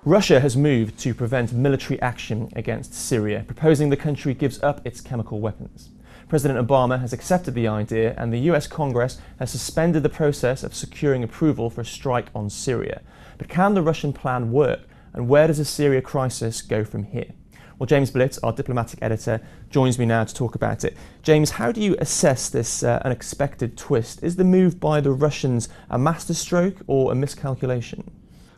Russia has moved to prevent military action against Syria, proposing the country gives up its chemical weapons. President Obama has accepted the idea, and the US Congress has suspended the process of securing approval for a strike on Syria. But can the Russian plan work, and where does the Syria crisis go from here? Well, James Blitz, our diplomatic editor, joins me now to talk about it. James, how do you assess this unexpected twist? Is the move by the Russians a masterstroke or a miscalculation?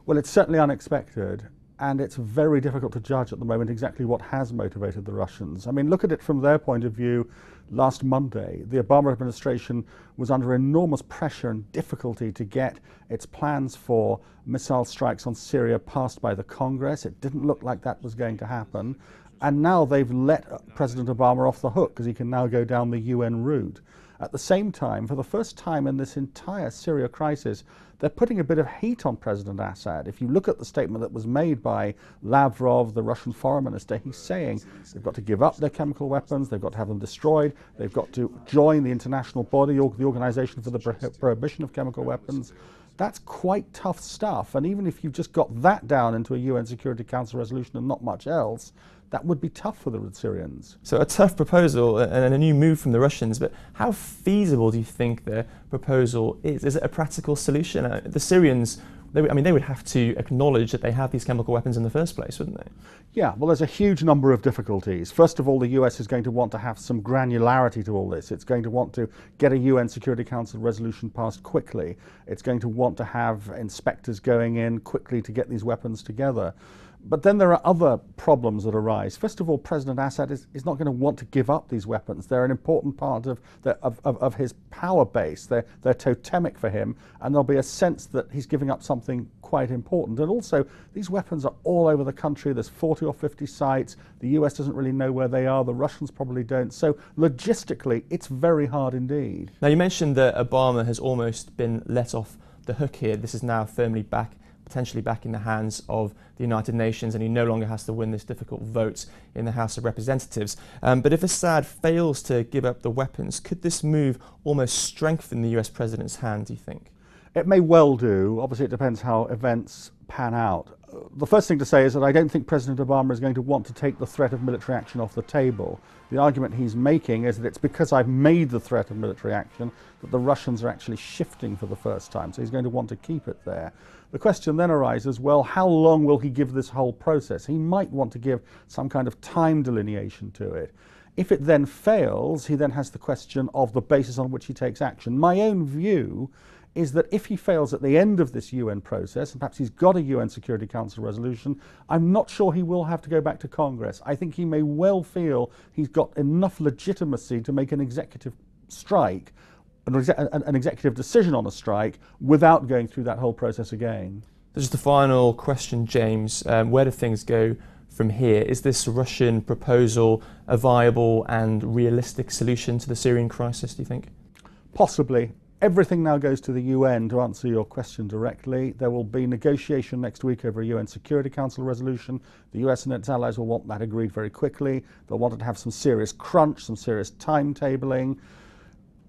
Well, it's certainly unexpected, and it's very difficult to judge at the moment exactly what has motivated the Russians. I mean, look at it from their point of view. Last Monday, the Obama administration was under enormous pressure and difficulty to get its plans for missile strikes on Syria passed by the Congress. It didn't look like that was going to happen. And now they've let President Obama off the hook because he can now go down the UN route. At the same time, for the first time in this entire Syria crisis, they're putting a bit of heat on President Assad. If you look at the statement that was made by Lavrov, the Russian foreign minister, he's saying they've got to give up their chemical weapons, they've got to have them destroyed, they've got to join the international body, the Organization for the Prohibition of Chemical Weapons. That's quite tough stuff, and even if you've just got that down into a UN Security Council resolution and not much else, that would be tough for the Syrians. So a tough proposal and a new move from the Russians, but how feasible do you think the proposal is? Is it a practical solution? The Syrians, they would have to acknowledge that they have these chemical weapons in the first place, wouldn't they? Yeah, well, there's a huge number of difficulties. First of all, the US is going to want to have some granularity to all this. It's going to want to get a UN Security Council resolution passed quickly. It's going to want to have inspectors going in quickly to get these weapons together. But then there are other problems that arise. First of all, President Assad is not going to want to give up these weapons. They're an important part of his power base. They're totemic for him, and there'll be a sense that he's giving up something quite important. And also, these weapons are all over the country. There's 40 or 50 sites. The US doesn't really know where they are. The Russians probably don't. So logistically, it's very hard indeed. Now, you mentioned that Obama has almost been let off the hook here. This is now firmly potentially back in the hands of the United Nations, and he no longer has to win this difficult vote in the House of Representatives. But if Assad fails to give up the weapons, could this move almost strengthen the US president's hand, do you think? It may well do. Obviously, it depends how events pan out. The first thing to say is that I don't think President Obama is going to want to take the threat of military action off the table. The argument he's making is that it's because I've made the threat of military action that the Russians are actually shifting for the first time, so he's going to want to keep it there. The question then arises, well, how long will he give this whole process? He might want to give some kind of time delineation to it. If it then fails, he then has the question of the basis on which he takes action. My own view is that if he fails at the end of this UN process, and perhaps he's got a UN Security Council resolution, I'm not sure he will have to go back to Congress. I think he may well feel he's got enough legitimacy to make an executive strike, an executive decision on a strike, without going through that whole process again. So just a final question, James. Where do things go from here? Is this Russian proposal a viable and realistic solution to the Syrian crisis, do you think? Possibly. Everything now goes to the UN. To answer your question directly, there will be negotiation next week over a UN Security Council resolution. The US and its allies will want that agreed very quickly. They'll want it to have some serious crunch, some serious timetabling.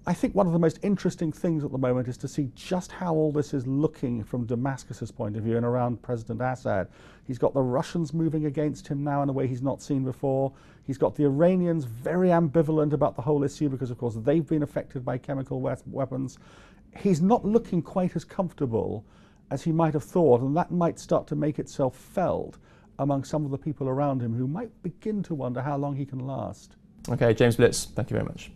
I think one of the most interesting things at the moment is to see just how all this is looking from Damascus's point of view and around President Assad. He's got the Russians moving against him now in a way he's not seen before. He's got the Iranians very ambivalent about the whole issue because, of course, they've been affected by chemical weapons. He's not looking quite as comfortable as he might have thought, and that might start to make itself felt among some of the people around him who might begin to wonder how long he can last. Okay, James Blitz, thank you very much.